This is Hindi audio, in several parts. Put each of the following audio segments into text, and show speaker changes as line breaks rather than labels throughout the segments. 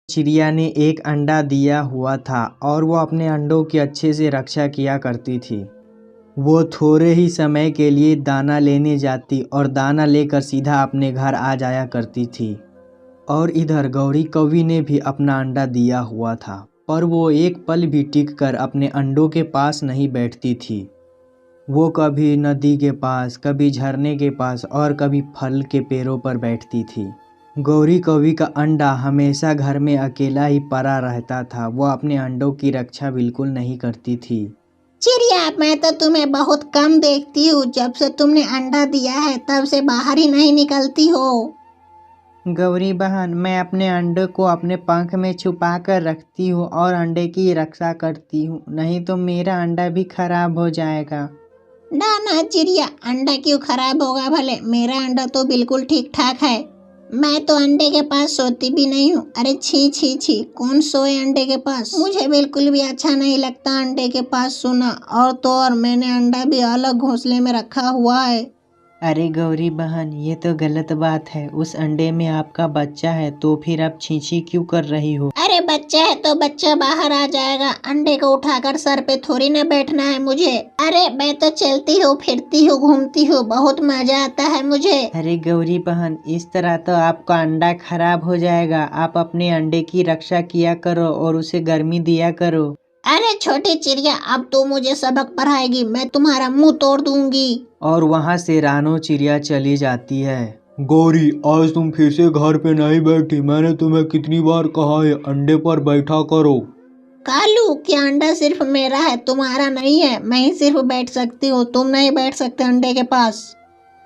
चिड़िया ने एक अंडा दिया हुआ था और वो अपने अंडों की अच्छे से रक्षा किया करती थी। वो थोड़े ही समय के लिए दाना लेने जाती और दाना लेकर सीधा अपने घर आ जाया करती थी। और इधर गौरी कौवी ने भी अपना अंडा दिया हुआ था, पर वो एक पल भी टिक कर अपने अंडों के पास नहीं बैठती थी। वो कभी नदी के पास, कभी झरने के पास और कभी फल के पेड़ों पर बैठती थी। गौरी कौवी का अंडा हमेशा घर में अकेला ही पड़ा रहता था। वो अपने अंडों की रक्षा बिल्कुल नहीं करती थी।
चिड़िया, मैं तो तुम्हें बहुत कम देखती हूँ। जब से तुमने अंडा दिया है तब से बाहर ही नहीं निकलती हो।
गौरी बहन, मैं अपने अंडे को अपने पंख में छुपा कर रखती हूँ और अंडे की रक्षा करती हूँ, नहीं तो मेरा अंडा भी खराब हो जाएगा।
ना ना चिड़िया, अंडा क्यों खराब होगा भले? मेरा अंडा तो बिल्कुल ठीक ठाक है। मैं तो अंडे के पास सोती भी नहीं हूँ। अरे छी छी छी, कौन सोए अंडे के पास? मुझे बिल्कुल भी अच्छा नहीं लगता अंडे के पास सोना। और तो और मैंने अंडा भी अलग घोंसले में रखा हुआ है।
अरे गौरी बहन, ये तो गलत बात है। उस अंडे में आपका बच्चा है, तो फिर आप छींची क्यों कर रही हो?
अरे बच्चा है तो बच्चा बाहर आ जाएगा। अंडे को उठाकर सर पे थोड़ी ना बैठना है मुझे। अरे मैं तो चलती हूँ, फिरती हूँ, घूमती हूँ, बहुत मजा आता है मुझे।
अरे गौरी बहन, इस तरह तो आपका अंडा खराब हो जाएगा। आप अपने अंडे की रक्षा किया करो और उसे गर्मी दिया करो।
अरे छोटी चिड़िया, अब तो मुझे सबक पढ़ाएगी, मैं तुम्हारा मुंह तोड़ दूंगी।
और वहाँ से रानो चिड़िया चली जाती है।
गौरी, आज तुम फिर से घर पे नहीं बैठी। मैंने तुम्हें कितनी बार कहा है अंडे पर बैठा करो।
कालू, क्या अंडा सिर्फ मेरा है, तुम्हारा नहीं है? मैं ही सिर्फ बैठ सकती हूँ, तुम नहीं बैठ सकते अंडे के पास।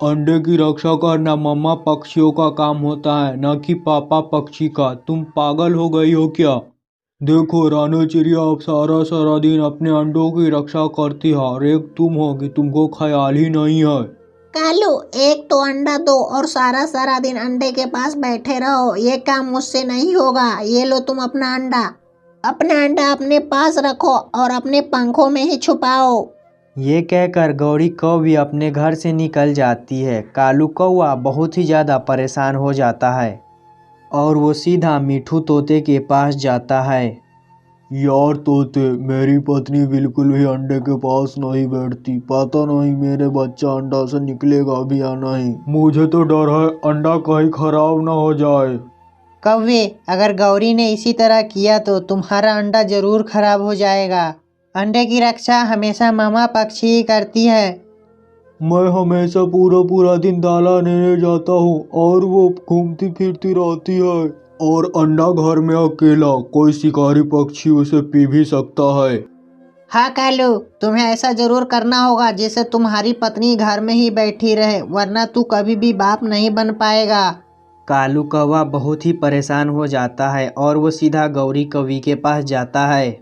अंडे की रक्षा करना मम्मा पक्षियों का काम होता है, न कि पापा पक्षी का। तुम पागल हो गई हो क्या? देखो रानो चिड़िया अब सारा सारा दिन अपने अंडों की रक्षा करती है और एक तुम हो कि तुमको ख्याल ही नहीं है।
कालू, एक तो अंडा दो और सारा सारा दिन अंडे के पास बैठे रहो। ये काम मुझसे नहीं होगा। ये लो तुम अपना अंडा। अपना अंडा अपने पास रखो और अपने पंखों में ही छुपाओ।
ये कहकर गौरी कौवी अपने घर से निकल जाती है। कालू कौवा बहुत ही ज़्यादा परेशान हो जाता है और वो सीधा मिठू तोते के पास जाता है।
यार तोते, मेरी पत्नी बिल्कुल भी अंडे के पास नहीं बैठती। पता नहीं मेरे बच्चा अंडा से निकलेगा भी या नहीं। मुझे तो डर है अंडा कहीं खराब ना हो जाए।
कौवे, अगर गौरी ने इसी तरह किया तो तुम्हारा अंडा जरूर खराब हो जाएगा। अंडे की रक्षा हमेशा मामा पक्षी ही करती है।
मैं हमेशा पूरा पूरा दिन दाना लेने जाता हूँ और वो घूमती फिरती रहती है। और अंडा घर में अकेला, कोई शिकारी पक्षी उसे पी भी सकता है।
हाँ कालू, तुम्हें ऐसा जरूर करना होगा जिससे तुम्हारी पत्नी घर में ही बैठी रहे, वरना तू कभी भी बाप नहीं बन पाएगा।
कालू कौवा बहुत ही परेशान हो जाता है और वो सीधा गौरी कौवी के पास जाता है।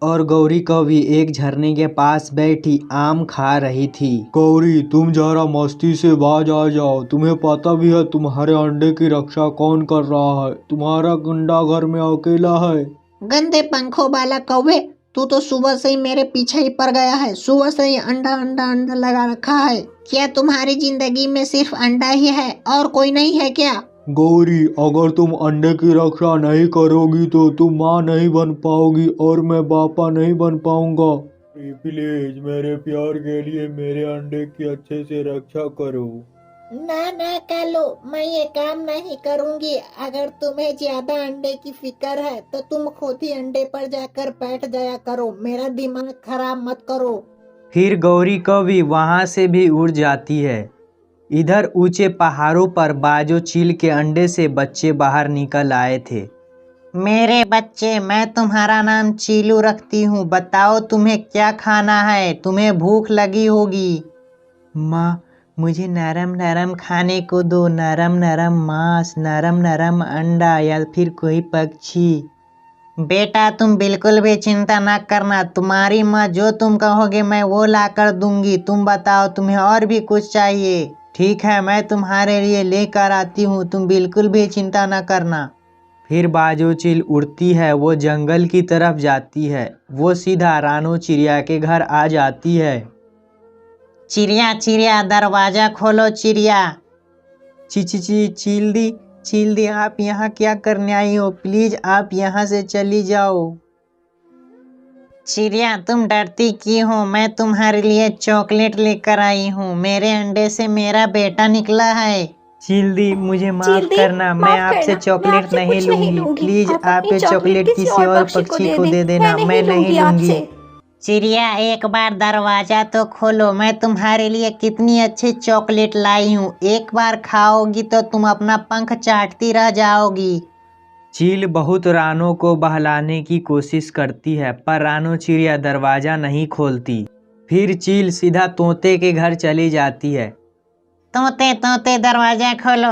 और गौरी कौवी एक झरने के पास बैठी आम खा रही थी।
गौरी, तुम जरा मस्ती से बाज आ जाओ। तुम्हें पता भी है तुम्हारे अंडे की रक्षा कौन कर रहा है? तुम्हारा अंडा घर में अकेला है।
गंदे पंखों वाला कौवे, तू तो सुबह से ही मेरे पीछे ही पड़ गया है। सुबह से ही अंडा अंडा अंडा लगा रखा है। क्या तुम्हारी जिंदगी में सिर्फ अंडा ही है और कोई नहीं है क्या?
गौरी, अगर तुम अंडे की रक्षा नहीं करोगी तो तुम माँ नहीं बन पाओगी और मैं पापा नहीं बन पाऊंगा। प्लीज मेरे प्यार के लिए मेरे अंडे की अच्छे से रक्षा करो।
ना ना कालू, मैं ये काम नहीं करूंगी। अगर तुम्हें ज्यादा अंडे की फिक्र है तो तुम खुद ही अंडे पर जाकर बैठ जाया करो। मेरा दिमाग खराब मत करो।
फिर गौरी कौवी वहाँ से भी उड़ जाती है। इधर ऊंचे पहाड़ों पर बाजो चील के अंडे से बच्चे बाहर निकल आए थे।
मेरे बच्चे, मैं तुम्हारा नाम चीलू रखती हूँ। बताओ तुम्हें क्या खाना है? तुम्हें भूख लगी होगी।
माँ, मुझे नरम नरम खाने को दो। नरम नरम मांस, नरम नरम अंडा या फिर कोई पक्षी।
बेटा, तुम बिल्कुल भी चिंता न करना। तुम्हारी माँ जो तुम कहोगे मैं वो ला कर दूंगी। तुम बताओ तुम्हें और भी कुछ चाहिए?
ठीक है, मैं तुम्हारे लिए लेकर आती हूँ, तुम बिल्कुल भी चिंता न करना। फिर बाजो चील उड़ती है। वो जंगल की तरफ जाती है। वो सीधा रानो चिड़िया के घर आ जाती है।
चिड़िया चिड़िया, दरवाजा खोलो चिड़िया।
ची ची ची चील दी, चील दी, आप यहाँ क्या करने आई हो? प्लीज आप यहाँ से चली जाओ।
चिड़िया, तुम डरती क्यों हो? मैं तुम्हारे लिए चॉकलेट लेकर आई हूँ। मेरे अंडे से मेरा बेटा निकला है।
चील दी, मुझे माफ
चिल्दी,
करना, मैं
माफ
आपसे
करना, मैं
चॉकलेट
आपसे
नहीं
कुछ नहीं
लूंगी।
लूंगी।
प्लीज
आप
आप
अपनी
ये चॉकलेट
किसी
किसी और पक्षी को दे देना, मैं नहीं लूंगी।
आपसे।
चिड़िया, एक बार दरवाजा तो खोलो। मैं तुम्हारे लिए कितनी अच्छी चॉकलेट लाई हूँ। एक बार खाओगी तो तुम अपना पंख चाटती रह जाओगी।
चील बहुत रानो को बहलाने की कोशिश करती है, पर रानो चिड़िया दरवाजा नहीं खोलती। फिर चील सीधा तोते के घर चली जाती है।
तोते तोते दरवाजा खोलो।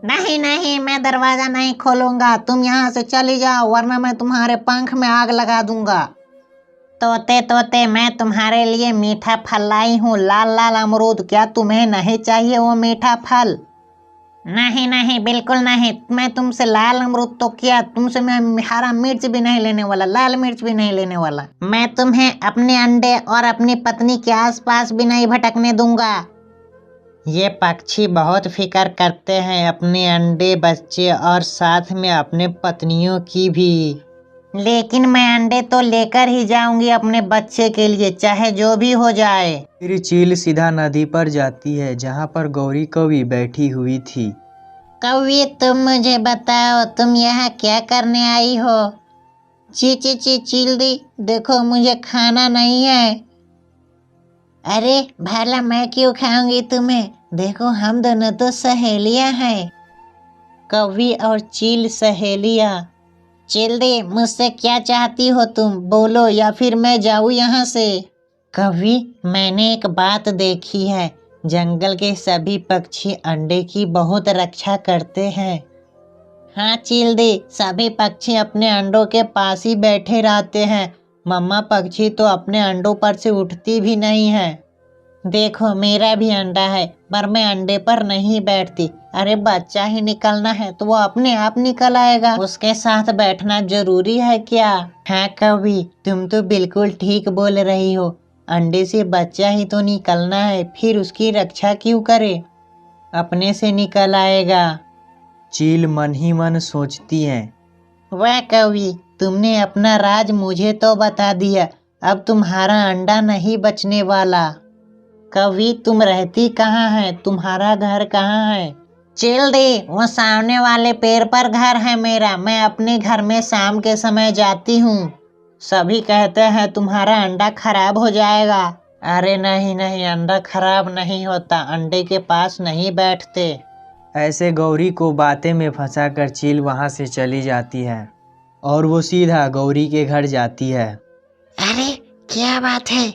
नहीं नहीं, मैं दरवाजा नहीं खोलूंगा। तुम यहाँ से चली जाओ, वरना मैं तुम्हारे पंख में आग लगा दूंगा। तोते तोते, मैं तुम्हारे लिए मीठा फल लाई हूँ, लाल लाल अमरूद। क्या तुम्हें नहीं चाहिए वो मीठा फल? नहीं नहीं, बिल्कुल नहीं। मैं तुमसे लाल अमरूद तो क्या, तुमसे मैं हरा मिर्च भी नहीं लेने वाला, लाल मिर्च भी नहीं लेने वाला। मैं तुम्हें अपने अंडे और अपनी पत्नी के आसपास भी नहीं भटकने दूंगा। ये पक्षी बहुत फिक्र करते हैं अपने अंडे, बच्चे और साथ में अपने पत्नियों की भी। लेकिन मैं अंडे तो लेकर ही जाऊंगी अपने बच्चे के लिए, चाहे जो भी हो जाए।
फिर चील सीधा नदी पर जाती है, जहाँ पर गौरी कौवी बैठी हुई थी।
कौवी, तुम मुझे बताओ, तुम यहाँ क्या करने आई हो? ची ची ची चिल्दी, देखो मुझे खाना नहीं है। अरे भला मैं क्यों खाऊंगी तुम्हें? देखो हम दोनों तो सहेलियां हैं। कौवी और चील सहेलियां। चिल्दी, मुझसे क्या चाहती हो तुम? बोलो या फिर मैं जाऊँ यहाँ से। कौवी, मैंने एक बात देखी है। जंगल के सभी पक्षी अंडे की बहुत रक्षा करते हैं। हाँ चिल्दी, सभी पक्षी अपने अंडों के पास ही बैठे रहते हैं। मम्मा पक्षी तो अपने अंडों पर से उठती भी नहीं है। देखो मेरा भी अंडा है, पर मैं अंडे पर नहीं बैठती। अरे बच्चा ही निकलना है तो वो अपने आप निकल आएगा, उसके साथ बैठना जरूरी है क्या? हाँ कौवी, तुम तो बिल्कुल ठीक बोल रही हो। अंडे से बच्चा ही तो निकलना है, फिर उसकी रक्षा क्यों करे? अपने से निकल आएगा।
चील मन ही मन सोचती है।
वाह कौवी, तुमने अपना राज मुझे तो बता दिया। अब तुम्हारा अंडा नहीं बचने वाला। कौवी, तुम रहती कहाँ है? तुम्हारा घर कहाँ है? चिल्दी, वो सामने वाले पेड़ पर घर है मेरा। मैं अपने घर में शाम के समय जाती हूँ। सभी कहते हैं तुम्हारा अंडा खराब हो जाएगा। अरे नहीं नहीं, अंडा खराब नहीं होता, अंडे के पास नहीं बैठते।
ऐसे गौरी को बातें में फंसाकर चील वहाँ से चली जाती है और वो सीधा गौरी के घर जाती है।
अरे क्या बात है?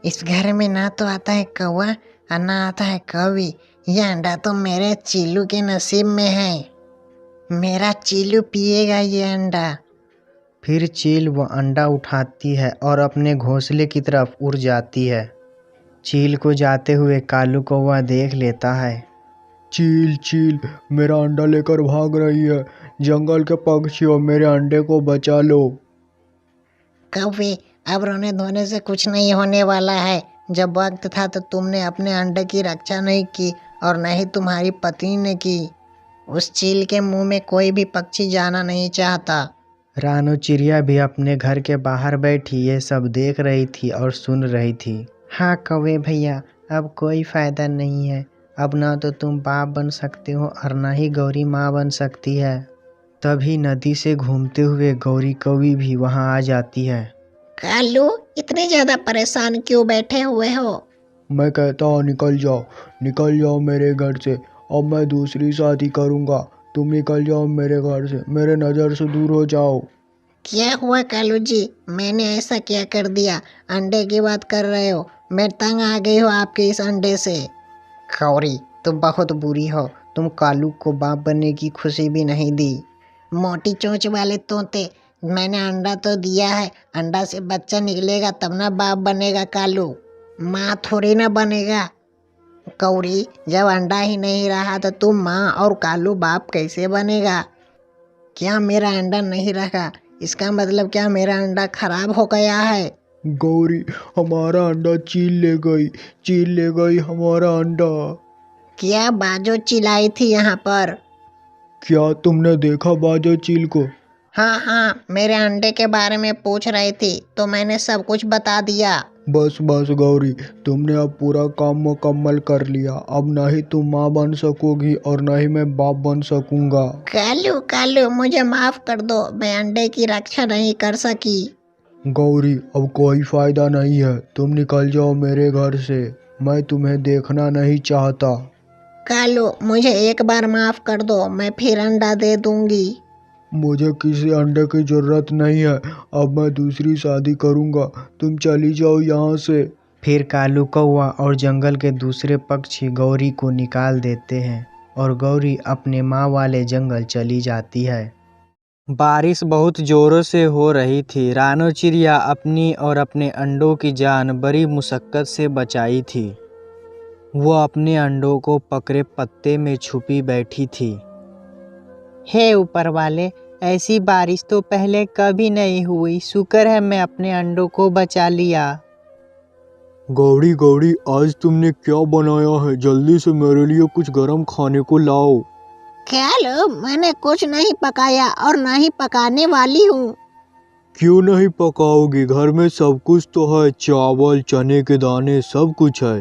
इस घर में ना तो आता है कौवा और ना आता है कौवी। यह अंडा तो मेरे चीलू के नसीब में है। मेरा चीलू पिएगा ये अंडा।
फिर चील वो अंडा उठाती है और अपने घोंसले की तरफ उड़ जाती है। चील को जाते हुए कालू कौवा देख लेता है।
चील चील, मेरा अंडा लेकर भाग रही है। जंगल के पक्षियों, मेरे अंडे को बचा लो।
कौवे, अब रोने धोने से कुछ नहीं होने वाला है। जब वक्त था तो तुमने अपने अंडे की रक्षा नहीं की और न ही तुम्हारी पत्नी ने की। उस चील के मुंह में कोई भी पक्षी जाना नहीं चाहता।
रानो चिड़िया भी अपने घर के बाहर बैठी ये सब देख रही थी और सुन रही थी। हाँ कौवे भैया, अब कोई फायदा नहीं है। अब ना तो तुम बाप बन सकते हो और ना ही गौरी माँ बन सकती है। तभी नदी से घूमते हुए गौरी कौवी भी वहाँ आ जाती है।
कालू, इतने ज्यादा परेशान क्यों बैठे हुए हो?
मैं कहता हूँ निकल जाओ मेरे घर से। अब मैं दूसरी शादी करूँगा। तुम निकल जाओ मेरे घर से, मेरे नज़र से दूर हो जाओ।
क्या हुआ कालू जी? मैंने ऐसा क्या कर दिया? अंडे की बात कर रहे हो? मैं तंग आ गई हूँ आपके इस अंडे से। गौरी, तुम बहुत बुरी हो। तुम कालू को बाप बनने की खुशी भी नहीं दी। मोटी चोंच वाले तोते, मैंने अंडा तो दिया है। अंडा से बच्चा निकलेगा तब ना बाप बनेगा कालू, माँ थोड़ी ना बनेगा। गौरी, जब अंडा ही नहीं रहा तो तुम माँ और कालू बाप कैसे बनेगा? क्या मेरा अंडा नहीं रखा? इसका मतलब क्या मेरा अंडा खराब हो गया है?
गौरी, हमारा अंडा चील ले गई हमारा अंडा।
क्या बाजो चिल्लाई थी यहाँ पर?
क्या तुमने देखा बाजा चील को?
हाँ हाँ, मेरे अंडे के बारे में पूछ रही थी तो मैंने सब कुछ बता दिया।
बस बस गौरी, तुमने अब पूरा काम मुकम्मल कर लिया। अब न ही तुम माँ बन सकोगी और न ही मैं बाप बन सकूंगा।
कालू कालू, मुझे माफ कर दो, मैं अंडे की रक्षा नहीं कर सकी।
गौरी, अब कोई फायदा नहीं है, तुम निकल जाओ मेरे घर से। मैं तुम्हें देखना नहीं चाहता।
कालू, मुझे एक बार माफ कर दो, मैं फिर अंडा दे दूंगी।
मुझे किसी अंडे की जरूरत नहीं है, अब मैं दूसरी शादी करूंगा। तुम चली जाओ यहाँ से।
फिर कालू कौवा और जंगल के दूसरे पक्षी गौरी को निकाल देते हैं और गौरी अपने माँ वाले जंगल चली जाती है। बारिश बहुत जोरों से हो रही थी। रानो चिड़िया अपनी और अपने अंडों की जान बड़ी मुशक्कत से बचाई थी। वो अपने अंडों को पकड़े पत्ते में छुपी बैठी थी। हे ऊपर वाले, ऐसी बारिश तो पहले कभी नहीं हुई। शुक्र है मैं अपने अंडों को बचा लिया।
गौरी गौरी, आज तुमने क्या बनाया है? जल्दी से मेरे लिए कुछ गर्म खाने को लाओ।
कालू, मैंने कुछ नहीं पकाया और ना ही पकाने वाली हूँ।
क्यों नहीं पकाओगी? घर में सब कुछ तो है, चावल, चने के दाने, सब कुछ है।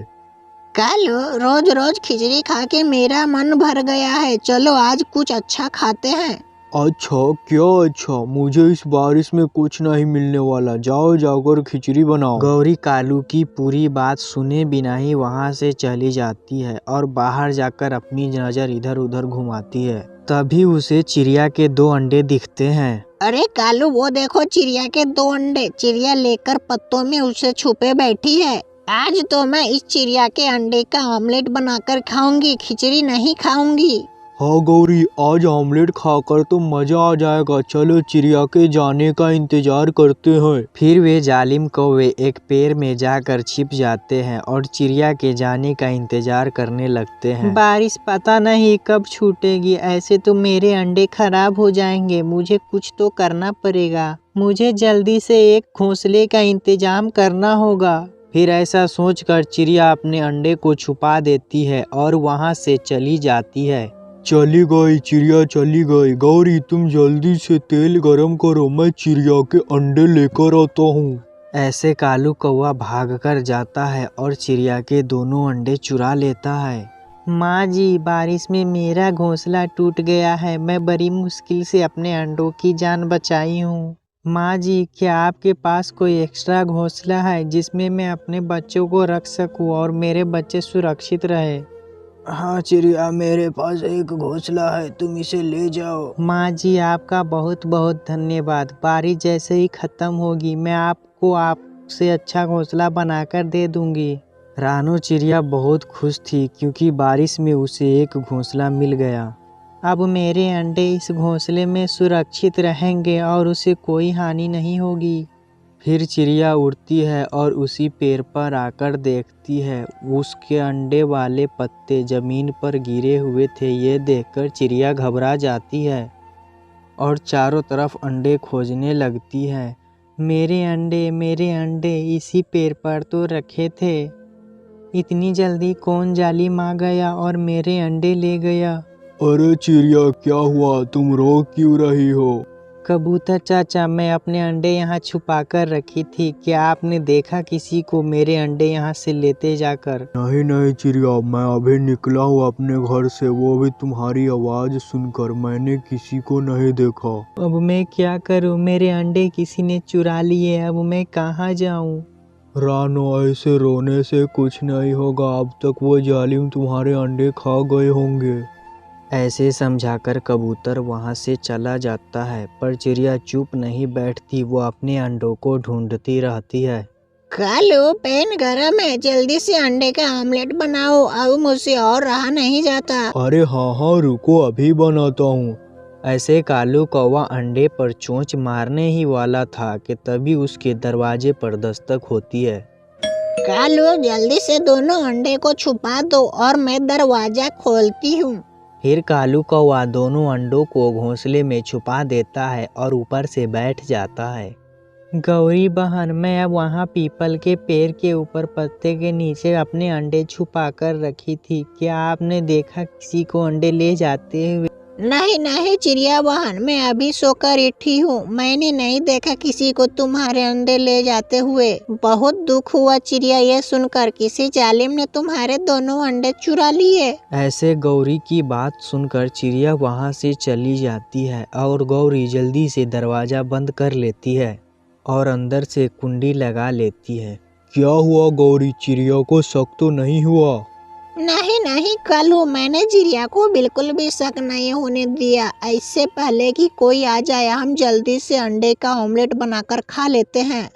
कालू, रोज रोज खिचड़ी खा के मेरा मन भर गया है। चलो आज कुछ अच्छा खाते हैं।
अच्छा, क्या अच्छा? मुझे इस बारिश में कुछ नहीं मिलने वाला। जाओ जाकर खिचड़ी बनाओ।
गौरी कालू की पूरी बात सुने बिना ही वहां से चली जाती है और बाहर जाकर अपनी नजर इधर उधर घुमाती है। तभी उसे चिड़िया के 2 अंडे दिखते हैं।
अरे कालू, वो देखो चिड़िया के 2 अंडे। चिड़िया लेकर पत्तों में उसे छुपे बैठी है। आज तो मैं इस चिड़िया के अंडे का ऑमलेट बनाकर खाऊंगी, खिचड़ी नहीं खाऊंगी।
हाँ गौरी, आज ऑमलेट खाकर तो मजा आ जाएगा। चलो चिड़िया के जाने का इंतजार करते हैं।
फिर वे जालिम कौवे एक पेड़ में जाकर छिप जाते हैं और चिड़िया के जाने का इंतजार करने लगते हैं। बारिश पता नहीं कब छूटेगी, ऐसे तो मेरे अंडे खराब हो जाएंगे। मुझे कुछ तो करना पड़ेगा। मुझे जल्दी से एक घोंसले का इंतजाम करना होगा। फिर ऐसा सोचकर चिड़िया अपने अंडे को छुपा देती है और वहां से चली जाती है।
चली गई चिड़िया, चली गई। गौरी, तुम जल्दी से तेल गरम करो, मैं चिड़िया के अंडे लेकर आता हूँ।
ऐसे कालू कौवा भागकर जाता है और चिड़िया के दोनों अंडे चुरा लेता है। माँ जी, बारिश में मेरा घोंसला टूट गया है। मैं बड़ी मुश्किल से अपने अंडों की जान बचाई हूँ। माँ जी, क्या आपके पास कोई एक्स्ट्रा घोंसला है जिसमें मैं अपने बच्चों को रख सकूँ और मेरे बच्चे सुरक्षित रहे?
हाँ चिड़िया, मेरे पास एक घोंसला है, तुम इसे ले जाओ।
माँ जी, आपका बहुत बहुत धन्यवाद। बारिश जैसे ही खत्म होगी मैं आपको आपसे अच्छा घोंसला बनाकर दे दूंगी। रानो चिड़िया बहुत खुश थी क्योंकि बारिश में उसे एक घोंसला मिल गया। अब मेरे अंडे इस घोंसले में सुरक्षित रहेंगे और उसे कोई हानि नहीं होगी। फिर चिड़िया उड़ती है और उसी पेड़ पर आकर देखती है उसके अंडे वाले पत्ते जमीन पर गिरे हुए थे। ये देखकर चिड़िया घबरा जाती है और चारों तरफ अंडे खोजने लगती है। मेरे अंडे इसी पेड़ पर तो रखे थे। इतनी जल्दी कौन जालिम आ गया और मेरे अंडे ले गया?
अरे चिड़िया, क्या हुआ? तुम रो क्यों रही हो?
कबूतर चाचा, मैं अपने अंडे यहाँ छुपा कर रखी थी। क्या आपने देखा किसी को मेरे अंडे यहाँ से लेते जाकर?
नहीं नहीं चिड़िया, मैं अभी निकला हूँ अपने घर से, वो भी तुम्हारी आवाज़ सुनकर। मैंने किसी को नहीं देखा।
अब मैं क्या करूँ? मेरे अंडे किसी ने चुरा लिए। अब मैं कहाँ जाऊँ?
रानो, ऐसे रोने से कुछ नहीं होगा। अब तक वो जालिम तुम्हारे अंडे खा गए होंगे।
ऐसे समझाकर कबूतर वहाँ से चला जाता है, पर चिड़िया चुप नहीं बैठती। वो अपने अंडों को ढूंढती रहती है।
कालू, पैन गरम है, जल्दी से अंडे का ऑमलेट बनाओ, अब मुझसे और रहा नहीं जाता।
अरे हाँ, रुको, अभी बनाता हूँ।
ऐसे कालू कौवा अंडे पर चोंच मारने ही वाला था कि तभी उसके दरवाजे पर दस्तक होती है।
कालू, जल्दी से दोनों अंडे को छुपा दो और मैं दरवाजा खोलती हूँ।
फिर कालू कौवा दोनों अंडों को घोंसले में छुपा देता है और ऊपर से बैठ जाता है। गौरी बहन, मैं अब वहाँ पीपल के पेड़ के ऊपर पत्ते के नीचे अपने अंडे छुपा कर रखी थी। क्या आपने देखा किसी को अंडे ले जाते हुए?
नहीं नहीं चिड़िया बहन, मैं अभी सोकर उठी हूँ। मैंने नहीं देखा किसी को तुम्हारे अंडे ले जाते हुए। बहुत दुख हुआ चिड़िया ये सुनकर, किसी जालिम ने तुम्हारे दोनों अंडे चुरा लिए।
ऐसे गौरी की बात सुनकर चिड़िया वहाँ से चली जाती है और गौरी जल्दी से दरवाज़ा बंद कर लेती है और अंदर से कुंडी लगा लेती है।
क्या हुआ गौरी, चिड़िया को शक तो नहीं हुआ?
नहीं नहीं कालू, मैंने चिड़िया को बिल्कुल भी शक नहीं होने दिया। इससे पहले कि कोई आ जाए हम जल्दी से अंडे का ऑमलेट बनाकर खा लेते हैं।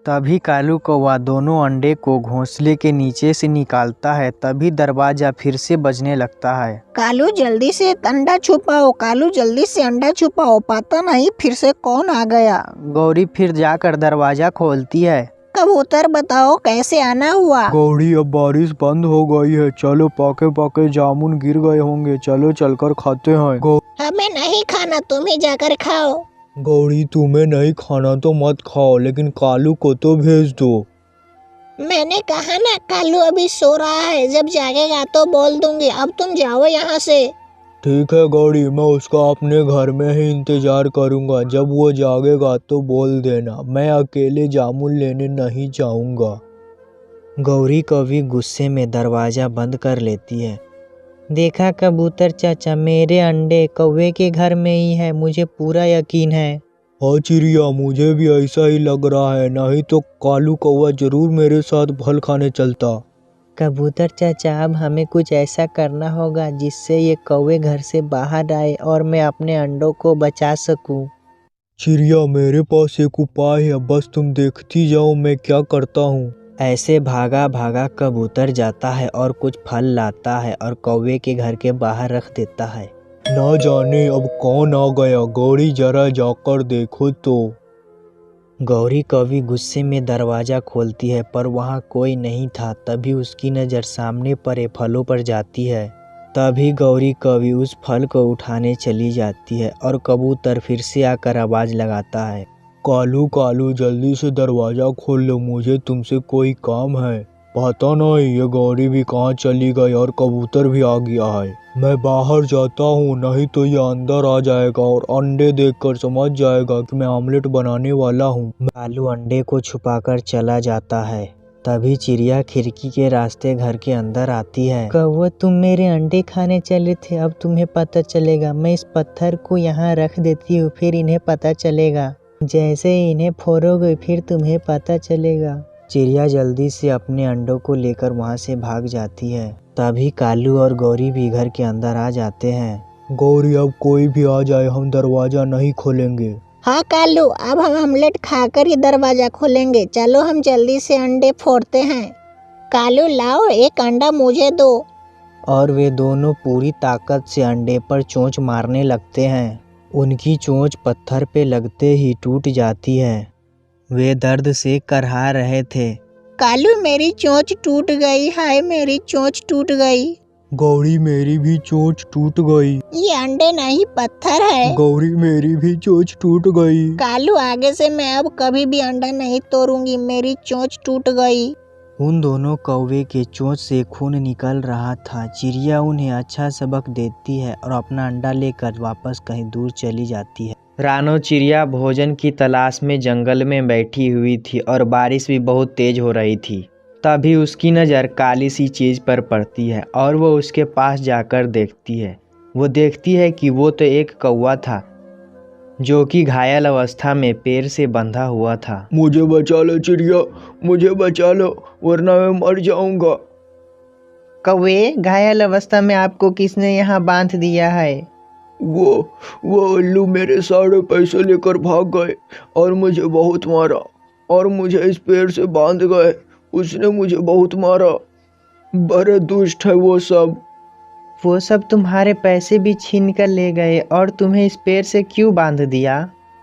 तभी कालू कौवा दोनों अंडे को घोंसले के नीचे से निकालता है। तभी दरवाज़ा फिर से बजने लगता है।
कालू जल्दी से अंडा छुपाओ, कालू जल्दी से अंडा छुपाओ, पता नहीं फिर से कौन आ गया।
गौरी फिर जाकर दरवाज़ा खोलती है।
कबूतर बताओ कैसे आना हुआ।
गौरी अब बारिश बंद हो गई है, चलो पाके पाके जामुन गिर गए होंगे, चलो चलकर खाते हैं।
हमें नहीं खाना, तुम ही जाकर खाओ।
गौरी तुम्हें नहीं खाना तो मत खाओ, लेकिन कालू को तो भेज दो।
मैंने कहा ना कालू अभी सो रहा है, जब जागेगा तो बोल दूंगी। अब तुम जाओ यहाँ से।
ठीक है गौरी, मैं उसका अपने घर में ही इंतजार करूंगा। जब वो जागेगा तो बोल देना, मैं अकेले जामुन लेने नहीं जाऊंगा।
गौरी कभी गुस्से में दरवाज़ा बंद कर लेती है। देखा कबूतर चाचा, मेरे अंडे कौवे के घर में ही है, मुझे पूरा यकीन है।
हाँ चिड़िया, मुझे भी ऐसा ही लग रहा है, नहीं तो कालू कौवा जरूर मेरे साथ फल खाने चलता।
कबूतर चाचा, अब हमें कुछ ऐसा करना होगा जिससे ये कौवे घर से बाहर आए और मैं अपने अंडों को बचा सकूं।
चिड़िया, मेरे पास एक उपाय है, बस तुम देखती जाओ मैं क्या करता हूँ।
ऐसे भागा भागा कबूतर जाता है और कुछ फल लाता है और कौवे के घर के बाहर रख देता है।
ना जाने अब कौन आ गया, गौरी जरा जाकर देखो तो।
गौरी कभी गुस्से में दरवाज़ा खोलती है पर वहाँ कोई नहीं था। तभी उसकी नज़र सामने पड़े फलों पर जाती है। तभी गौरी कभी उस फल को उठाने चली जाती है और कबूतर फिर से आकर आवाज़ लगाता है।
कालू कालू, जल्दी से दरवाज़ा खोल लो, मुझे तुमसे कोई काम है। पता नहीं ये गौरी भी कहाँ चली गई और कबूतर भी आ गया है। मैं बाहर जाता हूँ, नहीं तो ये अंदर आ जाएगा और अंडे देखकर समझ जाएगा कि मैं ऑमलेट बनाने वाला हूँ।
कालू अंडे को छुपाकर चला जाता है। तभी चिड़िया खिड़की के रास्ते घर के अंदर आती है। कौवा, तुम मेरे अंडे खाने चले थे, अब तुम्हें पता चलेगा। मैं इस पत्थर को यहाँ रख देती हूँ, फिर इन्हें पता चलेगा। जैसे ही इन्हें फोड़ोगे फिर तुम्हें पता चलेगा। चिड़िया जल्दी से अपने अंडों को लेकर वहाँ से भाग जाती है। तभी कालू और गौरी भी घर के अंदर आ जाते हैं।
गौरी, अब कोई भी आ जाए हम दरवाज़ा नहीं खोलेंगे।
हाँ कालू, अब हम ऑमलेट खाकर ही दरवाजा खोलेंगे। चलो हम जल्दी से अंडे फोड़ते हैं। कालू लाओ, एक अंडा मुझे दो।
और वे दोनों पूरी ताकत से अंडे पर चोंच मारने लगते हैं। उनकी चोंच पत्थर पे लगते ही टूट जाती है। वे दर्द से करहा रहे थे।
कालू मेरी चोंच टूट गई, हाय मेरी चोंच टूट गई।
गौरी, मेरी भी चोंच टूट गई।
ये अंडे नहीं पत्थर है।
गौरी, मेरी भी चोंच टूट गई।
कालू आगे से मैं अब कभी भी अंडा नहीं तोड़ूंगी, मेरी चोंच टूट गई।
उन दोनों कौवे के चोंच से खून निकल रहा था। चिड़िया उन्हें अच्छा सबक देती है और अपना अंडा लेकर वापस कहीं दूर चली जाती है। रानो चिड़िया भोजन की तलाश में जंगल में बैठी हुई थी और बारिश भी बहुत तेज हो रही थी। तभी उसकी नज़र काली सी चीज़ पर पड़ती है और वो उसके पास जाकर देखती है। वो देखती है कि वो तो एक कौवा था जो कि घायल अवस्था में पेड़ से बंधा हुआ था।
मुझे बचा लो चिड़िया, मुझे बचा लो, वरना मैं मर जाऊंगा।
कौवे, घायल अवस्था में आपको किसने यहाँ बांध दिया है?
वो उल्लू मेरे सारे पैसे लेकर भाग गए और मुझे बहुत मारा और मुझे इस पेड़ से बांध गए। उसने मुझे बहुत मारा, बड़े दुष्ट है वो सब।
वो सब तुम्हारे पैसे भी छीन कर ले गए और तुम्हें इस पेड़ से क्यों बांध दिया?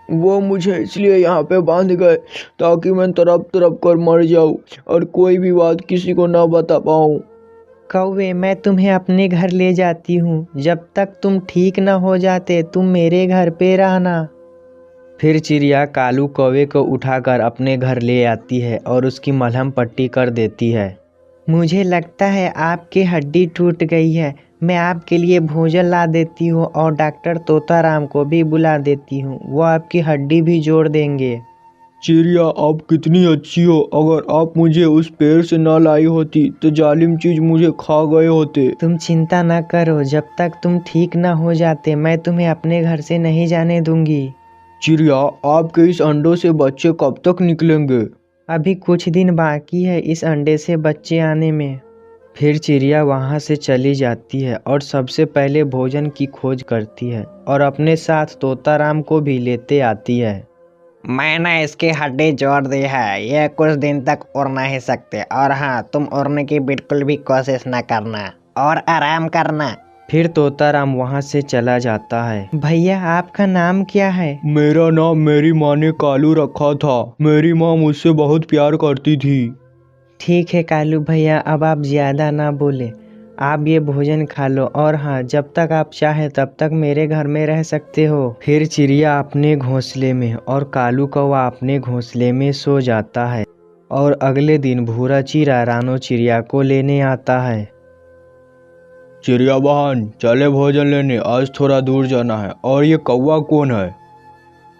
वो मुझे इसलिए यहाँ पे बांध गए ताकि मैं तड़प तड़प कर मर जाऊँ और कोई भी बात किसी को ना बता पाऊँ।
कौवे, मैं तुम्हें अपने घर ले जाती हूँ। जब तक तुम ठीक न हो जाते तुम मेरे घर पे रहना। फिर चिड़िया कालू कौवे को उठाकर अपने घर ले आती है और उसकी मलहम पट्टी कर देती है। मुझे लगता है आपकी हड्डी टूट गई है, मैं आपके लिए भोजन ला देती हूँ और डॉक्टर तोताराम को भी बुला देती हूँ, वो आपकी हड्डी भी जोड़ देंगे।
चिड़िया आप कितनी अच्छी हो, अगर आप मुझे उस पेड़ से न लाई होती तो जालिम चीज मुझे खा गए होते।
तुम चिंता न करो, जब तक तुम ठीक न हो जाते मैं तुम्हें अपने घर से नहीं जाने दूंगी।
चिड़िया आपके इस अंडों से बच्चे कब तक निकलेंगे?
अभी कुछ दिन बाकी है इस अंडे से बच्चे आने में। फिर चिड़िया वहाँ से चली जाती है और सबसे पहले भोजन की खोज करती है और अपने साथ तोताराम को भी लेते आती है।
मैंने इसकी हड्डी जोड़ दी है, ये कुछ दिन तक उड़ नहीं सकते, और हाँ तुम उड़ने की बिल्कुल भी कोशिश न करना और आराम करना।
फिर तोताराम वहाँ से चला जाता है। भैया आपका नाम क्या है?
मेरा नाम मेरी माँ ने कालू रखा था, मेरी माँ मुझसे बहुत प्यार करती थी।
ठीक है कालू भैया, अब आप ज़्यादा ना बोले, आप ये भोजन खा लो, और हाँ जब तक आप चाहे तब तक मेरे घर में रह सकते हो। फिर चिड़िया अपने घोंसले में और कालू कौवा अपने घोंसले में सो जाता है और अगले दिन भूरा चिड़ा रानो चिड़िया को लेने आता है।
चिड़िया बहन चले भोजन लेने, आज थोड़ा दूर जाना है। और ये कौवा कौन है?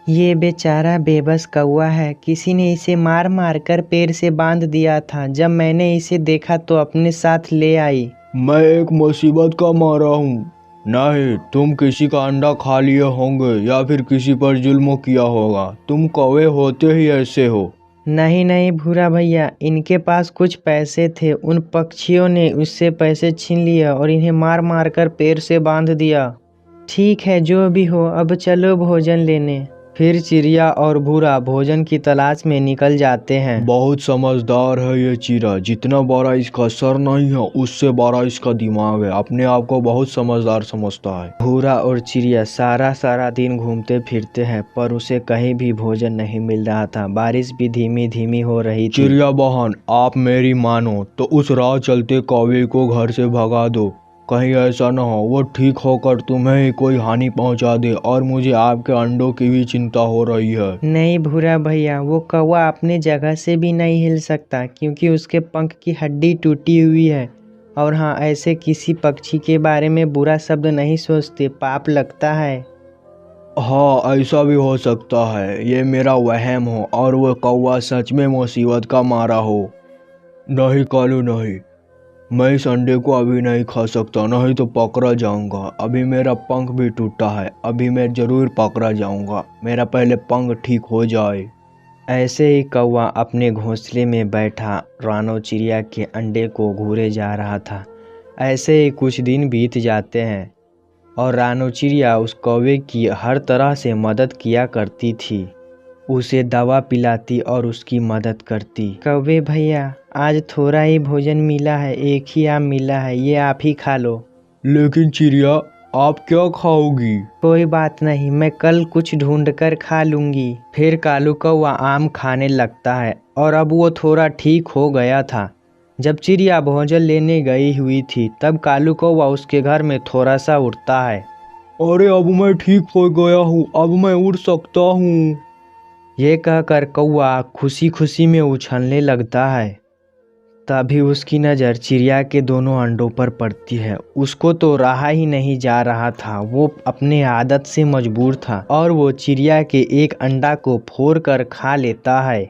ये बेचारा बेबस कौवा है, किसी ने इसे मार मार कर पेड़ से बांध दिया था। जब मैंने इसे देखा तो अपने साथ ले आई।
मैं एक मुसीबत का मारा हूँ। नहीं, तुम किसी का अंडा खा लिए होंगे या फिर किसी पर जुल्म किया होगा, तुम कौवे होते ही ऐसे हो।
नहीं नहीं भूरा भैया, इनके पास कुछ पैसे थे, उन पक्षियों ने उससे पैसे छीन लिया और इन्हें मार मार कर पेड़ से बांध दिया। ठीक है जो भी हो, अब चलो भोजन लेने। फिर चिड़िया और भूरा भोजन की तलाश में निकल जाते हैं।
बहुत समझदार है ये चिड़ा, जितना बड़ा इसका सर नहीं है उससे बड़ा इसका दिमाग है, अपने आप को बहुत समझदार समझता है।
भूरा और चिड़िया सारा दिन घूमते फिरते हैं पर उसे कहीं भी भोजन नहीं मिल रहा था। बारिश भी धीमी धीमी हो रही थी।
चिड़िया बहन आप मेरी मानो तो उस राह चलते कौवे को घर से भगा दो, कहीं ऐसा न हो वो ठीक होकर तुम्हें ही कोई हानि पहुंचा दे, और मुझे आपके अंडों की भी चिंता हो रही है।
नहीं भूरा भैया, वो कौवा अपने जगह से भी नहीं हिल सकता क्योंकि उसके पंख की हड्डी टूटी हुई है। और हाँ, ऐसे किसी पक्षी के बारे में बुरा शब्द नहीं सोचते, पाप लगता है।
हाँ ऐसा भी हो सकता है, ये मेरा वहम हो और वो कौवा सच में मुसीबत का मारा हो। नहीं कालू नहीं, मैं इस अंडे को अभी नहीं खा सकता, नहीं तो पकड़ा जाऊंगा। अभी मेरा पंख भी टूटा है, अभी मैं जरूर पकड़ा जाऊंगा, मेरा पहले पंख ठीक हो जाए।
ऐसे ही कौवा अपने घोंसले में बैठा रानो चिड़िया के अंडे को घूरे जा रहा था। ऐसे ही कुछ दिन बीत जाते हैं और रानो चिड़िया उस कौवे की हर तरह से मदद किया करती थी, उसे दवा पिलाती और उसकी मदद करती। कौवे भैया आज थोड़ा ही भोजन मिला है, एक ही आम मिला है, ये आप ही खा लो।
लेकिन चिड़िया आप क्या खाओगी?
कोई बात नहीं, मैं कल कुछ ढूंढ कर खा लूंगी। फिर कालू कौवा आम खाने लगता है और अब वो थोड़ा ठीक हो गया था। जब चिड़िया भोजन लेने गई हुई थी तब कालू कौवा उसके घर में थोड़ा सा उड़ता है।
अरे अब मैं ठीक हो गया हूँ, अब मैं उड़ सकता हूँ।
ये कहकर कौवा खुशी खुशी में उछलने लगता है। तभी उसकी नज़र चिड़िया के दोनों अंडों पर पड़ती है। उसको तो रहा ही नहीं जा रहा था, वो अपने आदत से मजबूर था और वो चिड़िया के एक अंडा को फोड़ कर खा लेता है।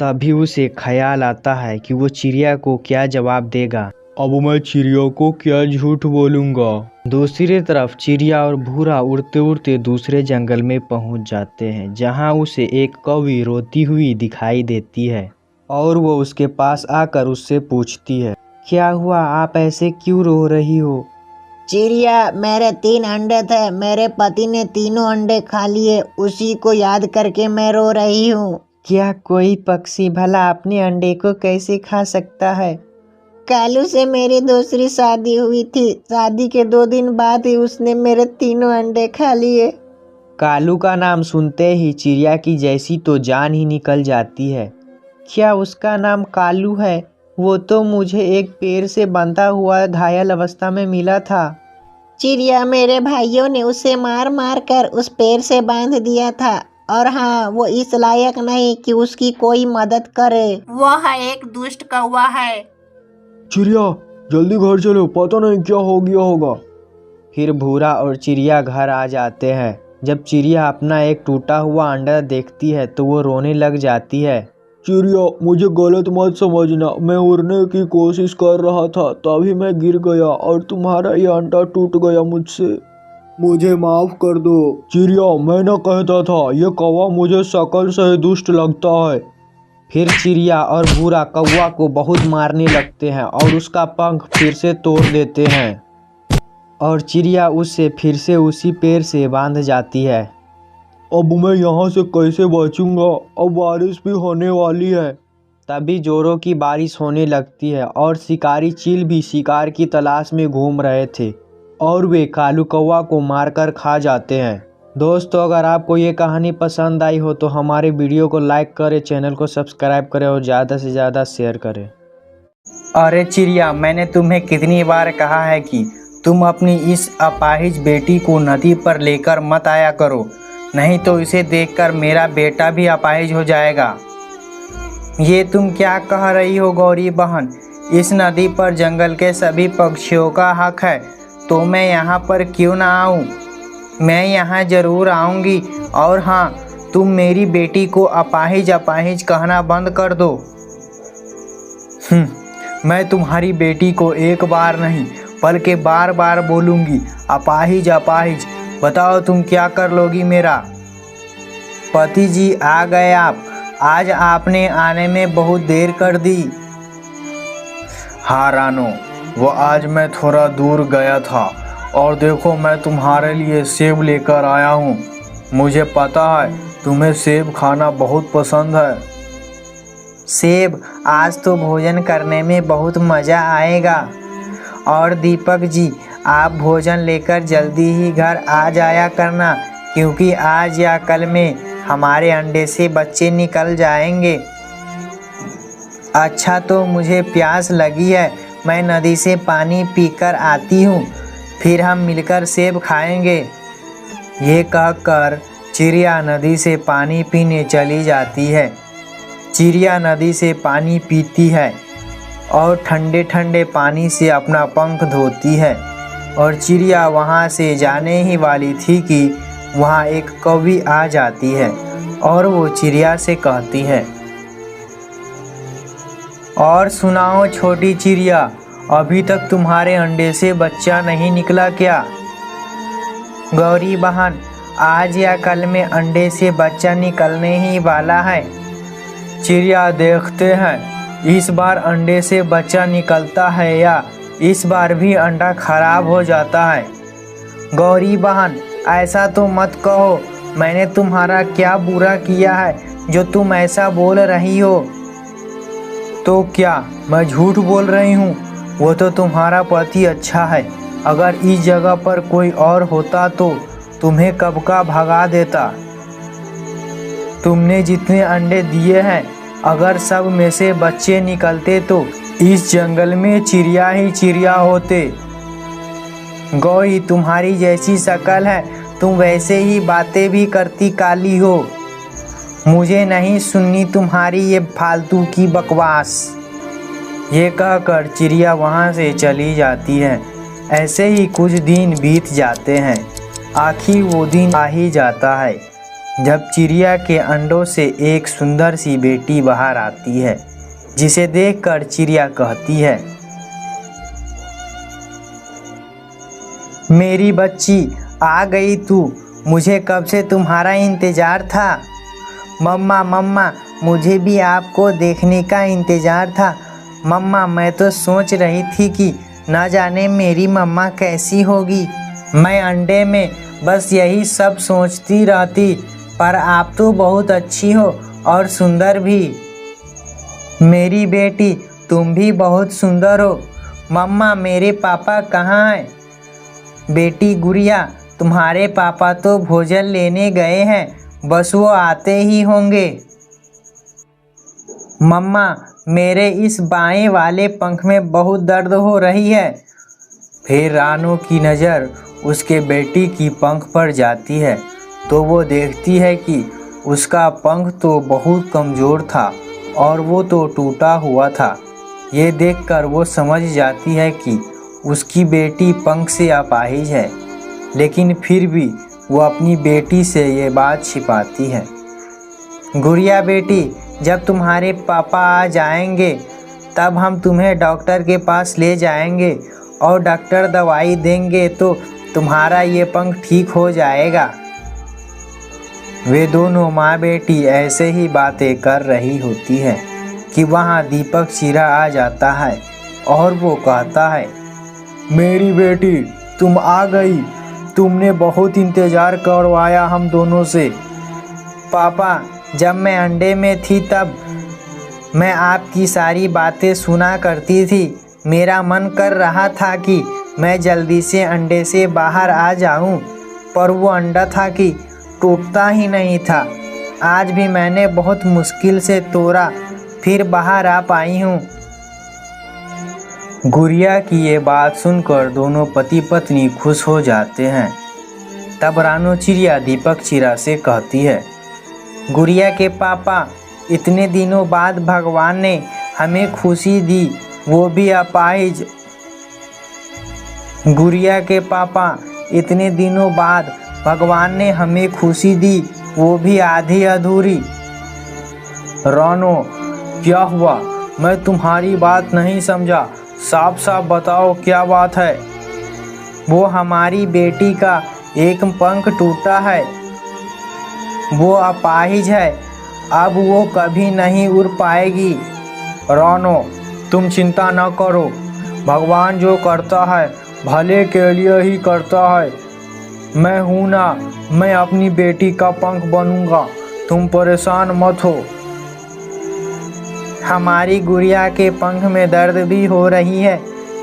तभी उसे ख्याल आता है कि वो चिड़िया को क्या जवाब देगा।
अब मैं चिड़िया को क्या झूठ बोलूँगा।
दूसरी तरफ चिड़िया और भूरा उड़ते उड़ते दूसरे जंगल में पहुंच जाते हैं, जहां उसे एक कौवी रोती हुई दिखाई देती है और वो उसके पास आकर उससे पूछती है, क्या हुआ, आप ऐसे क्यों रो रही हो?
चिड़िया मेरे 3 अंडे थे, मेरे पति ने तीनों अंडे खा लिए, उसी को याद करके मैं रो रही हूँ।
क्या कोई पक्षी भला अपने अंडे को कैसे खा सकता है?
कालू से मेरी दूसरी शादी हुई थी, शादी के 2 दिन बाद ही उसने मेरे तीनों अंडे खा लिए।
कालू का नाम सुनते ही चिड़िया की जैसी तो जान ही निकल जाती है। क्या उसका नाम कालू है? वो तो मुझे एक पेड़ से बंधा हुआ घायल अवस्था में मिला था।
चिड़िया मेरे भाइयों ने उसे मार मार कर उस पेड़ से बांध दिया था, और हाँ वो इस लायक नहीं कि उसकी कोई मदद करे, वो है एक दुष्ट कौवा है।
चिड़िया जल्दी घर चलो, पता नहीं क्या हो गया होगा।
फिर भूरा और चिड़िया घर आ जाते हैं। जब चिड़िया अपना एक टूटा हुआ अंडा देखती है तो वो रोने लग जाती है।
चिड़िया, मुझे गलत मत समझना, मैं उड़ने की कोशिश कर रहा था तभी मैं गिर गया और तुम्हारा ये अंडा टूट गया मुझसे। मुझे माफ कर दो। चिड़िया, मैं न कहता था, ये कौवा मुझे शक्ल से ही दुष्ट लगता है।
फिर चिड़िया और भूरा कौवा को बहुत मारने लगते हैं और उसका पंख फिर से तोड़ देते हैं और चिड़िया उससे फिर से उसी पेड़ से बांध जाती है।
अब मैं यहाँ से कैसे बचूंगा? अब बारिश भी होने वाली है।
तभी जोरों की बारिश होने लगती है और शिकारी चील भी शिकार की तलाश में घूम रहे थे और वे कालू कौवा को मारकर खा जाते हैं। दोस्तों, अगर आपको ये कहानी पसंद आई हो तो हमारे वीडियो को लाइक करें, चैनल को सब्सक्राइब करें और ज़्यादा से ज़्यादा शेयर करें। अरे चिड़िया, मैंने तुम्हें कितनी बार कहा है कि तुम अपनी इस अपाहिज बेटी को नदी पर लेकर मत आया करो, नहीं तो इसे देखकर मेरा बेटा भी अपाहिज हो जाएगा। ये तुम क्या कह रही हो गौरी बहन? इस नदी पर जंगल के सभी पक्षियों का हक है, तो मैं यहाँ पर क्यों ना आऊँ? मैं यहाँ ज़रूर आऊँगी। और हाँ, तुम मेरी बेटी को अपाहिज अपाहिज कहना बंद कर दो। मैं तुम्हारी बेटी को एक बार नहीं बल्कि बार बार बोलूँगी, अपाहिज अपाहिज। बताओ तुम क्या कर लोगी मेरा? पति जी, आ गए आप। आज आपने आने में बहुत देर कर दी।
हाँ रानो, वो आज मैं थोड़ा दूर गया था और देखो मैं तुम्हारे लिए सेब लेकर आया हूँ। मुझे पता है तुम्हें सेब खाना बहुत पसंद है।
सेब? आज तो भोजन करने में बहुत मज़ा आएगा। और दीपक जी, आप भोजन लेकर जल्दी ही घर आ जाया करना, क्योंकि आज या कल में हमारे अंडे से बच्चे निकल जाएंगे। अच्छा, तो मुझे प्यास लगी है, मैं नदी से पानी पीकर आती हूँ, फिर हम मिलकर सेब खाएंगे। ये कहकर चिड़िया नदी से पानी पीने चली जाती है। चिड़िया नदी से पानी पीती है और ठंडे ठंडे पानी से अपना पंख धोती है और चिड़िया वहाँ से जाने ही वाली थी कि वहाँ एक कौवी आ जाती है और वो चिड़िया से कहती है, और सुनाओ छोटी चिड़िया, अभी तक तुम्हारे अंडे से बच्चा नहीं निकला क्या? गौरी बहन, आज या कल में अंडे से बच्चा निकलने ही वाला है।
चिड़िया, देखते हैं इस बार अंडे से बच्चा निकलता है या इस बार भी अंडा खराब हो जाता है।
गौरी बहन, ऐसा तो मत कहो, मैंने तुम्हारा क्या बुरा किया है जो तुम ऐसा बोल रही हो?
तो क्या मैं झूठ बोल रही हूँ? वो तो तुम्हारा पति अच्छा है, अगर इस जगह पर कोई और होता तो तुम्हें कब का भगा देता। तुमने जितने अंडे दिए हैं, अगर सब में से बच्चे निकलते तो इस जंगल में चिड़िया ही चिड़िया होते।
गौरी, तुम्हारी जैसी शक्ल है, तुम वैसे ही बातें भी करती काली हो। मुझे नहीं सुननी तुम्हारी ये फालतू की बकवास। ये कहकर चिड़िया वहाँ से चली जाती है। ऐसे ही कुछ दिन बीत जाते हैं। आखिर वो दिन आ ही जाता है जब चिड़िया के अंडों से एक सुंदर सी बेटी बाहर आती है, जिसे देखकर चिड़िया कहती है, मेरी बच्ची, आ गई तू। मुझे कब से तुम्हारा इंतज़ार था। मम्मा मम्मा, मुझे भी आपको देखने का इंतज़ार था। मम्मा, मैं तो सोच रही थी कि न जाने मेरी मम्मा कैसी होगी। मैं अंडे में बस यही सब सोचती रहती, पर आप तो बहुत अच्छी हो और सुंदर भी। मेरी बेटी, तुम भी बहुत सुंदर हो। मम्मा, मेरे पापा कहाँ हैं? बेटी गुड़िया, तुम्हारे पापा तो भोजन लेने गए हैं, बस वो आते ही होंगे। मम्मा, मेरे इस बाएं वाले पंख में बहुत दर्द हो रही है।
फिर रानू की नज़र उसके बेटी की पंख पर जाती है तो वो देखती है कि उसका पंख तो बहुत कमज़ोर था और वो तो टूटा हुआ था।
ये देखकर वो समझ जाती है कि उसकी बेटी पंख से अपाहिज है, लेकिन फिर भी वो अपनी बेटी से ये बात छिपाती है। गुड़िया बेटी, जब तुम्हारे पापा आ जाएंगे तब हम तुम्हें डॉक्टर के पास ले जाएंगे और डॉक्टर दवाई देंगे तो तुम्हारा ये पंख ठीक हो जाएगा। वे दोनों माँ बेटी ऐसे ही बातें कर रही होती है कि वहाँ दीपक चिरा आ जाता है और वो कहता है,
मेरी बेटी तुम आ गई, तुमने बहुत इंतज़ार करवाया हम दोनों से।
पापा, जब मैं अंडे में थी तब मैं आपकी सारी बातें सुना करती थी। मेरा मन कर रहा था कि मैं जल्दी से अंडे से बाहर आ जाऊं, पर वो अंडा था कि टूटता ही नहीं था। आज भी मैंने बहुत मुश्किल से तोड़ा, फिर बाहर आ पाई हूँ। गुड़िया की ये बात सुनकर दोनों पति पत्नी खुश हो जाते हैं। तब रानो चिड़िया दीपक चिरा से कहती है, गुड़िया के पापा, इतने दिनों बाद भगवान ने हमें खुशी दी, वो भी अपाहिज। गुड़िया के पापा, इतने दिनों बाद भगवान ने हमें खुशी दी, वो भी आधी अधूरी।
रानो, क्या हुआ? मैं तुम्हारी बात नहीं समझा, साफ साफ बताओ क्या बात है।
वो हमारी बेटी का एक पंख टूटा है, वो अपाहिज है, अब वो कभी नहीं उड़ पाएगी।
रानो, तुम चिंता न करो, भगवान जो करता है भले के लिए ही करता है। मैं हूँ ना, मैं अपनी बेटी का पंख बनूंगा, तुम परेशान मत हो।
हमारी गुड़िया के पंख में दर्द भी हो रही है,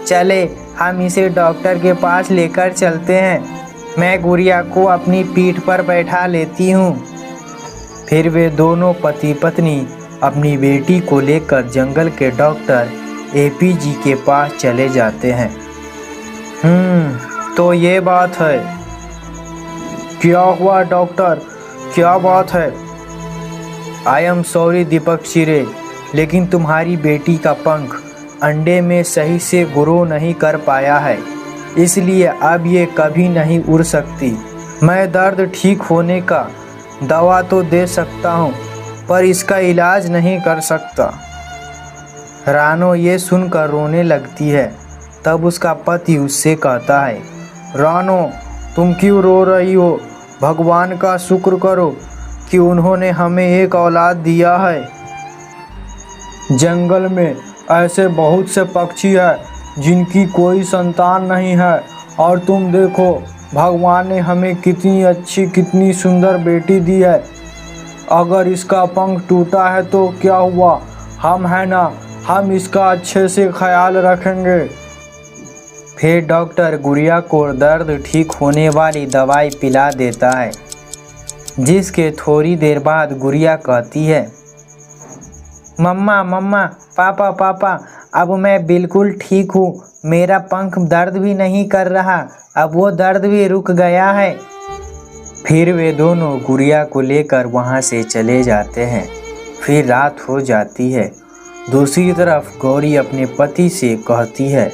चले हम इसे डॉक्टर के पास लेकर चलते हैं। मैं गुड़िया को अपनी पीठ पर बैठा लेती हूँ। फिर वे दोनों पति पत्नी अपनी बेटी को लेकर जंगल के डॉक्टर एपीजी के पास चले जाते हैं।
तो ये बात है। क्या हुआ डॉक्टर, क्या बात है?
आई एम सॉरी दीपक चिरे, लेकिन तुम्हारी बेटी का पंख अंडे में सही से ग्रो नहीं कर पाया है, इसलिए अब ये कभी नहीं उड़ सकती। मैं दर्द ठीक होने का दवा तो दे सकता हूँ, पर इसका इलाज नहीं कर सकता। रानो ये सुनकर रोने लगती है। तब उसका पति उससे कहता है,
रानो, तुम क्यों रो रही हो? भगवान का शुक्र करो कि उन्होंने हमें एक औलाद दिया है। जंगल में ऐसे बहुत से पक्षी हैं जिनकी कोई संतान नहीं है, और तुम देखो भगवान ने हमें कितनी अच्छी, कितनी सुंदर बेटी दी है। अगर इसका पंख टूटा है तो क्या हुआ, हम है ना, हम इसका अच्छे से ख्याल रखेंगे।
फिर डॉक्टर गुड़िया को दर्द ठीक होने वाली दवाई पिला देता है, जिसके थोड़ी देर बाद गुड़िया कहती है, मम्मा मम्मा, पापा पापा, अब मैं बिल्कुल ठीक हूँ, मेरा पंख दर्द भी नहीं कर रहा, अब वो दर्द भी रुक गया है। फिर वे दोनों गुड़िया को लेकर वहाँ से चले जाते हैं। फिर रात हो जाती है। दूसरी तरफ गौरी अपने पति से कहती है,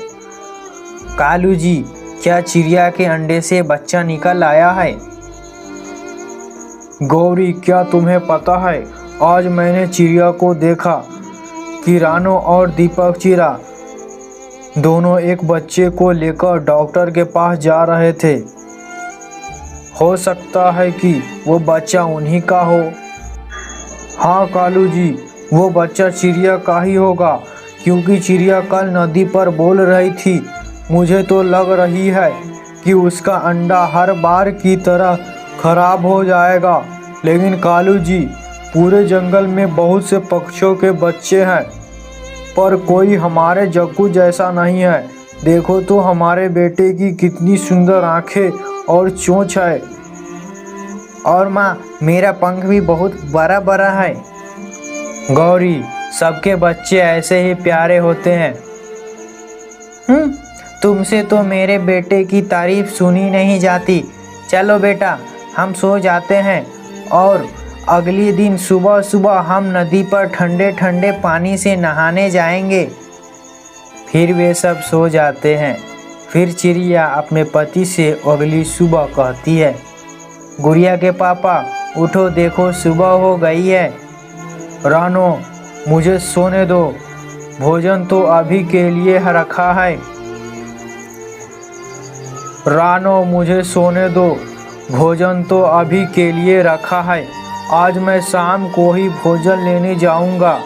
कालू जी, क्या चिड़िया के अंडे से बच्चा निकल आया है?
गौरी, क्या तुम्हें पता है, आज मैंने चिड़िया को देखा कि रानो और दीपक चिरा दोनों एक बच्चे को लेकर डॉक्टर के पास जा रहे थे। हो सकता है कि वो बच्चा उन्हीं का हो। हाँ कालू जी, वो बच्चा चिड़िया का ही होगा, क्योंकि चिड़िया कल नदी पर बोल रही थी। मुझे तो लग रही है कि उसका अंडा हर बार की तरह खराब हो जाएगा। लेकिन कालू जी, पूरे जंगल में बहुत से पक्षियों के बच्चे हैं, पर कोई हमारे जग्गू जैसा नहीं है। देखो तो हमारे बेटे की कितनी सुंदर आंखें और चोंच है।
और माँ, मेरा पंख भी बहुत बड़ा बड़ा है। गौरी, सबके बच्चे ऐसे ही प्यारे होते हैं। तुमसे तो मेरे बेटे की तारीफ सुनी नहीं जाती। चलो बेटा, हम सो जाते हैं और अगले दिन सुबह सुबह हम नदी पर ठंडे ठंडे पानी से नहाने जाएंगे। फिर वे सब सो जाते हैं। फिर चिड़िया अपने पति से अगली सुबह कहती है, गुड़िया के पापा उठो, देखो सुबह हो गई है। रानो मुझे सोने दो, भोजन तो अभी के लिए रखा है। रानो मुझे सोने दो, भोजन तो अभी के लिए रखा है। आज मैं शाम को ही भोजन लेने जाऊंगा।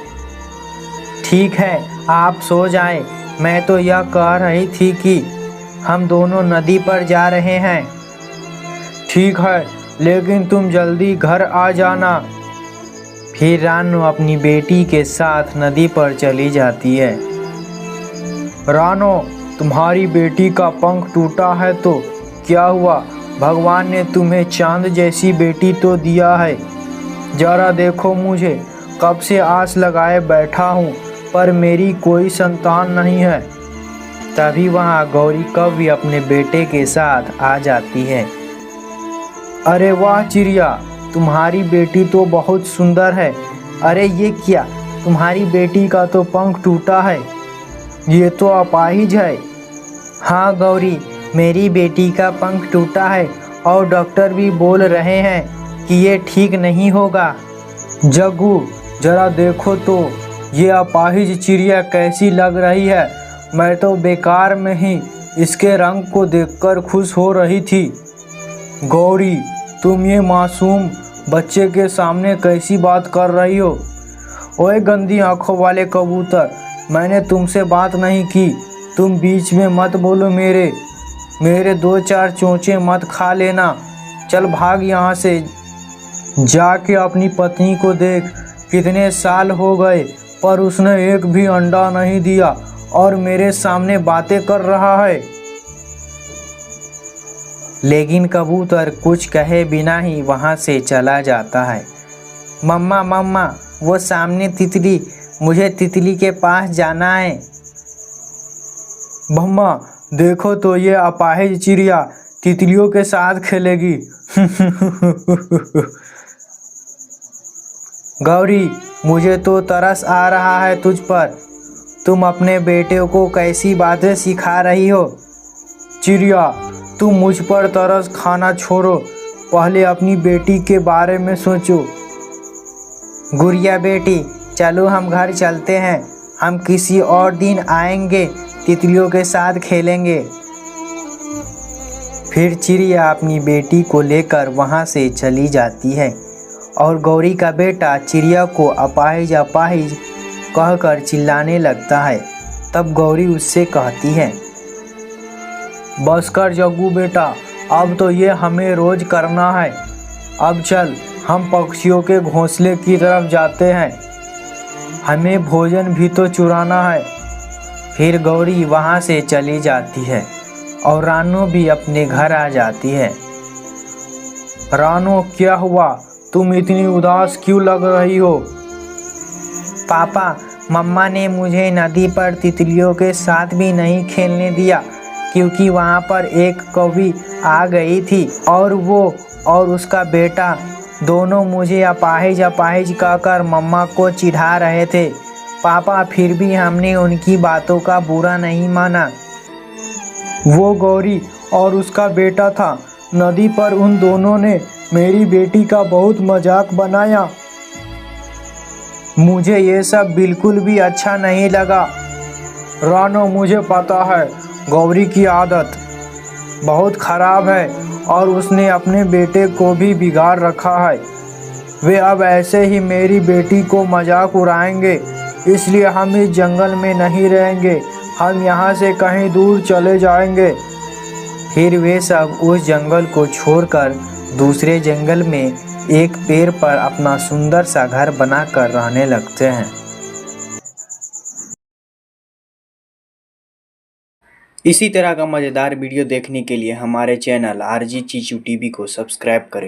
ठीक है, आप सो जाएं। मैं तो यह कह रही थी कि हम दोनों नदी पर जा रहे हैं। ठीक है, लेकिन तुम जल्दी घर आ जाना। फिर रानो अपनी बेटी के साथ नदी पर चली जाती है। रानो, तुम्हारी बेटी का पंख टूटा है तो क्या हुआ? भगवान ने तुम्हें चांद जैसी बेटी तो दिया है। जरा देखो, मुझे कब से आस लगाए बैठा हूँ, पर मेरी कोई संतान नहीं है। तभी वहाँ गौरी कव्य अपने बेटे के साथ आ जाती है। अरे वाह चिड़िया, तुम्हारी बेटी तो बहुत सुंदर है। अरे ये क्या, तुम्हारी बेटी का तो पंख टूटा है, ये तो अपाहिज है। हाँ गौरी, मेरी बेटी का पंख टूटा है और डॉक्टर भी बोल रहे हैं कि ये ठीक नहीं होगा। जग्गू, जरा देखो तो ये अपाहिज चिड़िया कैसी लग रही है। मैं तो बेकार में ही इसके रंग को देखकर खुश हो रही थी। गौरी, तुम ये मासूम बच्चे के सामने कैसी बात कर रही हो? ओए गंदी आंखों वाले कबूतर, मैंने तुमसे बात नहीं की। तुम बीच में मत बोलो, मेरे 2-4 चोंचे मत खा लेना। चल भाग यहाँ से। जाके अपनी पत्नी को देख, कितने साल हो गए पर उसने एक भी अंडा नहीं दिया और मेरे सामने बातें कर रहा है। लेकिन कबूतर कुछ कहे बिना ही वहाँ से चला जाता है। मम्मा मम्मा, वो सामने तितली, मुझे तितली के पास जाना है। मम्मा देखो तो ये अपाहिज चिड़िया तितलियों के साथ खेलेगी। गौरी, मुझे तो तरस आ रहा है तुझ पर। तुम अपने बेटे को कैसी बातें सिखा रही हो? चिड़िया, तुम मुझ पर तरस खाना छोड़ो, पहले अपनी बेटी के बारे में सोचो। गुड़िया बेटी, चलो हम घर चलते हैं। हम किसी और दिन आएंगे, तितलियों के साथ खेलेंगे। फिर चिड़िया अपनी बेटी को लेकर वहाँ से चली जाती है और गौरी का बेटा चिड़िया को अपाहिज अपाहिज कहकर चिल्लाने लगता है। तब गौरी उससे कहती है, बस कर जग्गू बेटा, अब तो ये हमें रोज करना है। अब चल, हम पक्षियों के घोंसले की तरफ जाते हैं, हमें भोजन भी तो चुराना है। फिर गौरी वहाँ से चली जाती है और रानो भी अपने घर आ जाती है। रानो, क्या हुआ? तुम इतनी उदास क्यों लग रही हो? पापा, मम्मा ने मुझे नदी पर तितलियों के साथ भी नहीं खेलने दिया, क्योंकि वहाँ पर एक कौवी आ गई थी और वो और उसका बेटा दोनों मुझे अपाहिज अपाहिज कहकर मम्मा को चिढ़ा रहे थे। पापा, फिर भी हमने उनकी बातों का बुरा नहीं माना। वो गौरी और उसका बेटा था। नदी पर उन दोनों ने मेरी बेटी का बहुत मजाक बनाया। मुझे ये सब बिल्कुल भी अच्छा नहीं लगा। रानो, मुझे पता है गौरी की आदत बहुत ख़राब है और उसने अपने बेटे को भी बिगाड़ रखा है। वे अब ऐसे ही मेरी बेटी को मजाक उड़ाएंगे, इसलिए हम इस जंगल में नहीं रहेंगे। हम यहाँ से कहीं दूर चले जाएंगे। फिर वे सब उस जंगल को छोड़कर दूसरे जंगल में एक पेड़ पर अपना सुंदर सा घर बनाकर रहने लगते हैं। इसी तरह का मज़ेदार वीडियो देखने के लिए हमारे चैनल RG चीचू टीवी को सब्सक्राइब करें।